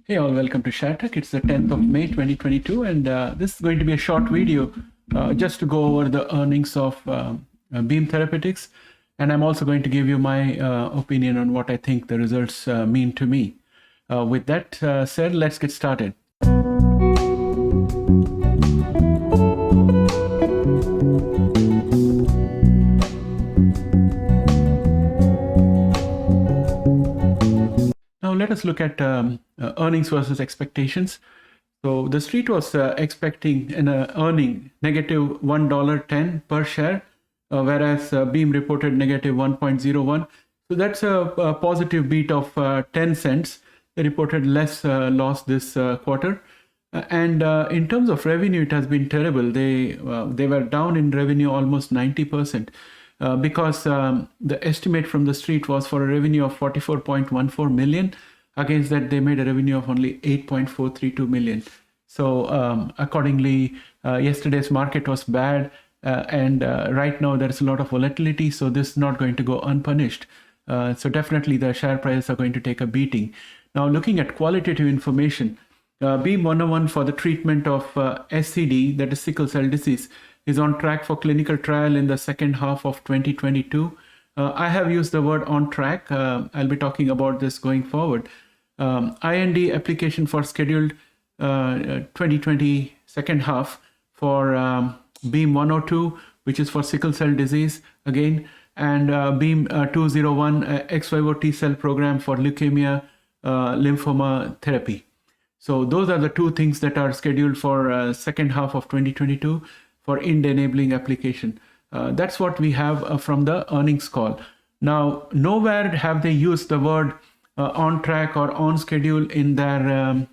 Hey all, welcome to ShareTreck. It's the 10th of May 2022 and this is going to be a short video just to go over the earnings of Beam Therapeutics, and I'm also going to give you my opinion on what I think the results mean to me. With that said, let's get started. Now let us look at earnings versus expectations. So the street was expecting an earning negative $1.10 per share, whereas Beam reported negative 1.01. So that's a positive beat of 10 cents. They reported less loss this quarter. And in terms of revenue, it has been terrible. They were down in revenue almost 90%. Because the estimate from the street was for a revenue of 44.14 million. Against that, they made a revenue of only 8.432 million. So accordingly, yesterday's market was bad, and right now there is a lot of volatility, so this is not going to go unpunished. So definitely the share prices are going to take a beating. Now looking at qualitative information, Beam 101 for the treatment of SCD, that is sickle cell disease, is on track for clinical trial in the second half of 2022. I have used the word on track. I'll be talking about this going forward. IND application for scheduled 2020 second half for Beam 102, which is for sickle cell disease again, and Beam 201 ex vivo T cell program for leukemia lymphoma therapy. So those are the two things that are scheduled for second half of 2022 for IND enabling application. That's what we have from the earnings call. Now, nowhere have they used the word on track or on schedule in their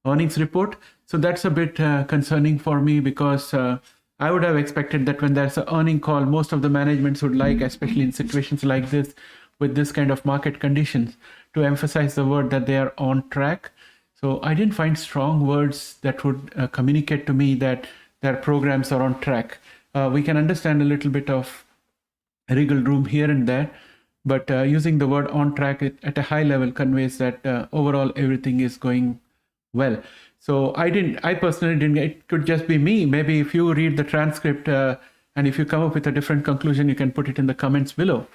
earnings report. So that's a bit concerning for me, because I would have expected that when there's an earning call, most of the managements would like, especially in situations like this, with this kind of market conditions, to emphasize the word that they are on track. So I didn't find strong words that would communicate to me that their programs are on track. We can understand a little bit of wriggle room here and there, but using the word on track at a high level conveys that overall everything is going well. So I personally didn't, it could just be me. Maybe if you read the transcript and if you come up with a different conclusion, you can put it in the comments below.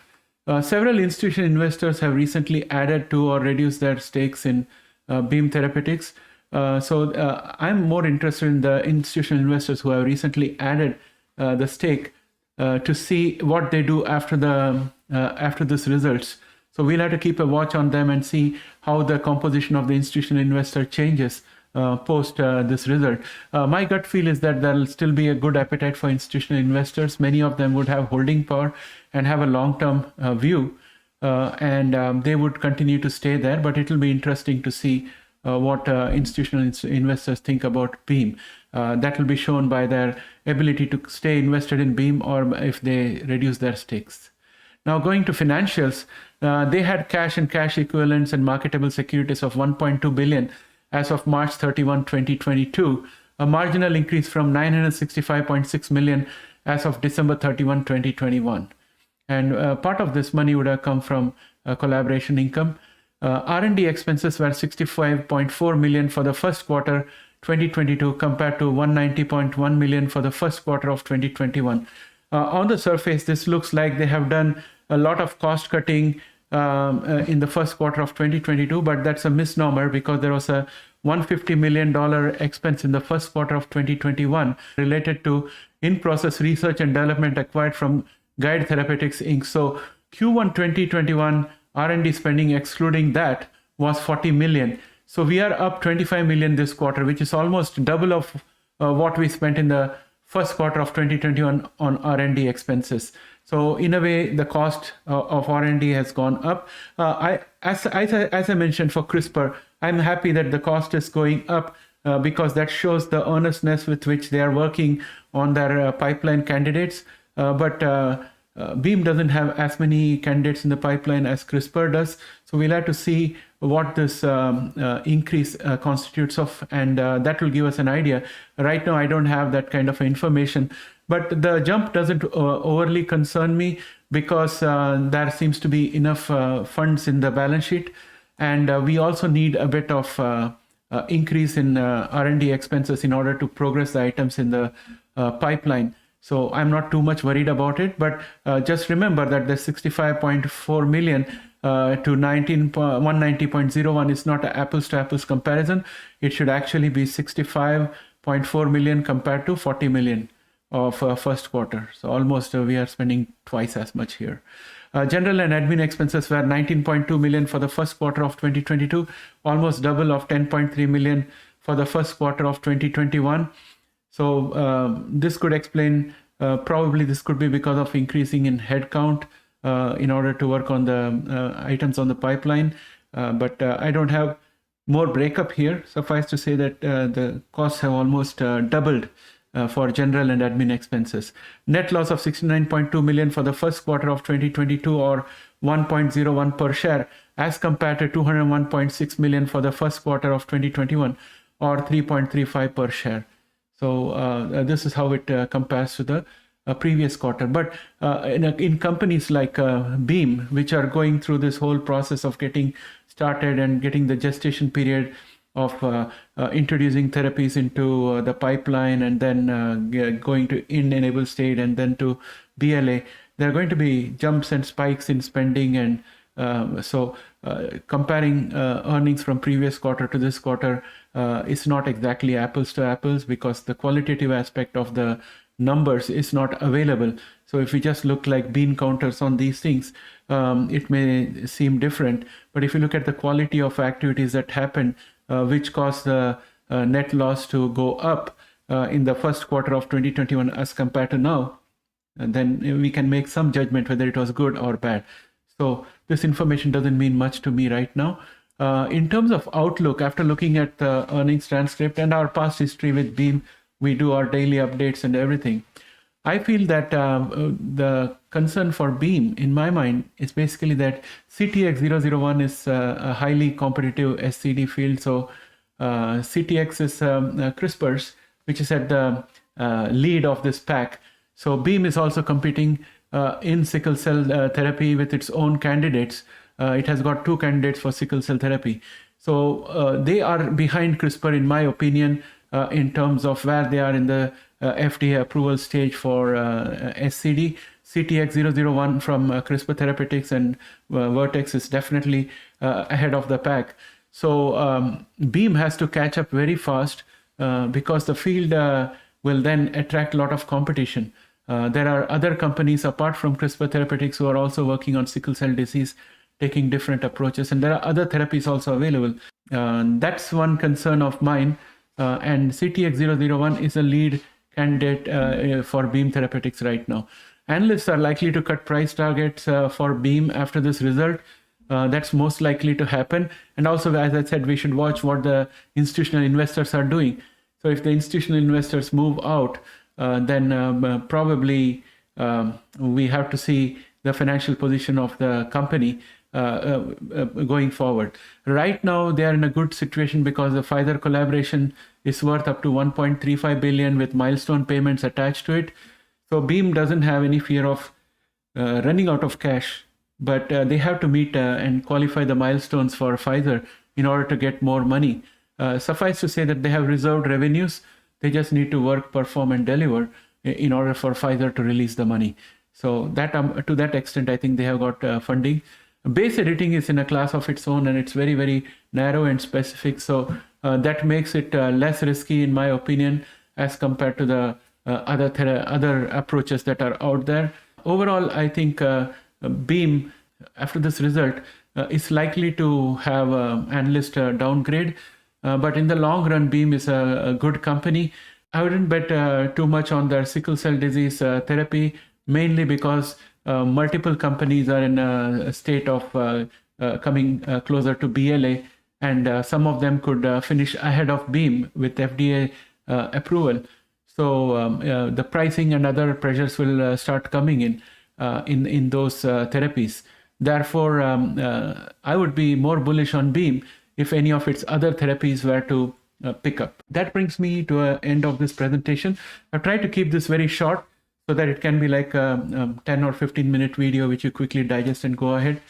Several institutional investors have recently added to or reduced their stakes in Beam Therapeutics. So I'm more interested in the institutional investors who have recently added the stake to see what they do after this results. So we'll have to keep a watch on them and see how the composition of the institutional investor changes post this result. My gut feel is that there will still be a good appetite for institutional investors. Many of them would have holding power and have a long-term view, and they would continue to stay there. But it will be interesting to see what institutional investors think about Beam. That will be shown by their ability to stay invested in Beam, or if they reduce their stakes. Now going to financials, they had cash and cash equivalents and marketable securities of 1.2 billion as of March 31, 2022, a marginal increase from 965.6 million as of December 31, 2021. And part of this money would have come from collaboration income. R&D expenses were 65.4 million for the first quarter 2022 compared to 190.1 million for the first quarter of 2021. On the surface, this looks like they have done a lot of cost cutting in the first quarter of 2022, but that's a misnomer, because there was a $150 million expense in the first quarter of 2021 related to in-process research and development acquired from Guide Therapeutics Inc. So Q1 2021 R&D spending excluding that was 40 million. So we are up 25 million this quarter, which is almost double of what we spent in the first quarter of 2021 on R&D expenses. So in a way, the cost of R&D has gone up. As I mentioned for CRISPR, I'm happy that the cost is going up because that shows the earnestness with which they are working on their pipeline candidates. But Beam doesn't have as many candidates in the pipeline as CRISPR does. So we'll have to see what this increase constitutes of, and that will give us an idea. Right now, I don't have that kind of information, but the jump doesn't overly concern me, because there seems to be enough funds in the balance sheet, and we also need a bit of increase in R&D expenses in order to progress the items in the pipeline. So I'm not too much worried about it, but just remember that the 65.4 million to 190.01 is not an apples to apples comparison. It should actually be 65.4 million compared to 40 million of first quarter. So almost we are spending twice as much here. General and admin expenses were 19.2 million for the first quarter of 2022, almost double of 10.3 million for the first quarter of 2021. So this could explain, probably this could be because of increasing in headcount in order to work on the items on the pipeline. But I don't have more breakup here. Suffice to say that the costs have almost doubled for general and admin expenses. Net loss of 69.2 million for the first quarter of 2022, or 1.01 per share, as compared to 201.6 million for the first quarter of 2021, or 3.35 per share. So this is how it compares to the previous quarter. But in companies like Beam, which are going through this whole process of getting started and getting the gestation period of introducing therapies into the pipeline, and then going to in-enable state and then to BLA, there are going to be jumps and spikes in spending. And so comparing earnings from previous quarter to this quarter is not exactly apples to apples, because the qualitative aspect of the numbers is not available. So if we just look like bean counters on these things, it may seem different. But if you look at the quality of activities that happen, which caused the net loss to go up in the first quarter of 2021 as compared to now, and then we can make some judgment whether it was good or bad. So this information doesn't mean much to me right now. In terms of outlook, after looking at the earnings transcript and our past history with Beam, we do our daily updates and everything. I feel that the concern for Beam, in my mind, is basically that CTX001 is a highly competitive SCD field. So CTX is CRISPR's, which is at the lead of this pack. So Beam is also competing in sickle cell therapy with its own candidates. It has got 2 candidates for sickle cell therapy. So they are behind CRISPR, in my opinion, in terms of where they are in the FDA approval stage for SCD. CTX001 from CRISPR Therapeutics and Vertex is definitely ahead of the pack. So Beam has to catch up very fast because the field will then attract a lot of competition. There are other companies apart from CRISPR Therapeutics who are also working on sickle cell disease, taking different approaches, and there are other therapies also available. That's one concern of mine. And CTX001 is a lead candidate for Beam Therapeutics right now. Analysts are likely to cut price targets for Beam after this result. That's most likely to happen. And also, as I said, we should watch what the institutional investors are doing. So if the institutional investors move out, then probably we have to see the financial position of the company going forward. Right now, they are in a good situation because the Pfizer collaboration is worth up to 1.35 billion with milestone payments attached to it. So Beam doesn't have any fear of running out of cash, but they have to meet and qualify the milestones for Pfizer in order to get more money. Suffice to say that they have reserved revenues. They just need to work, perform, and deliver in order for Pfizer to release the money. So that to that extent, I think they have got funding. Base editing is in a class of its own, and it's very, very narrow and specific. So that makes it less risky, in my opinion, as compared to the other approaches that are out there. Overall, I think Beam, after this result, is likely to have analyst downgrade. But in the long run, Beam is a good company. I wouldn't bet too much on their sickle cell disease therapy, mainly because multiple companies are in a state of coming closer to BLA, and some of them could finish ahead of Beam with FDA approval. So the pricing and other pressures will start coming in those therapies. Therefore, I would be more bullish on Beam if any of its other therapies were to pick up. That brings me to the end of this presentation. I've tried to keep this very short so that it can be like a 10 or 15 minute video which you quickly digest and go ahead,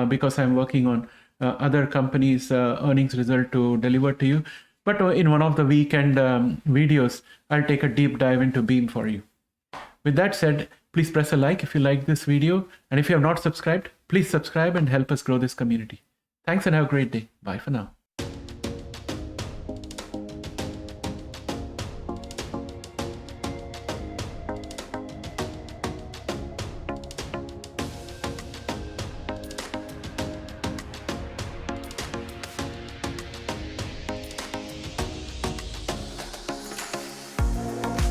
because I'm working on other companies' earnings result to deliver to you. But in one of the weekend videos, I'll take a deep dive into Beam for you. With that said, please press a like if you like this video. And if you have not subscribed, please subscribe and help us grow this community. Thanks and have a great day. Bye for now.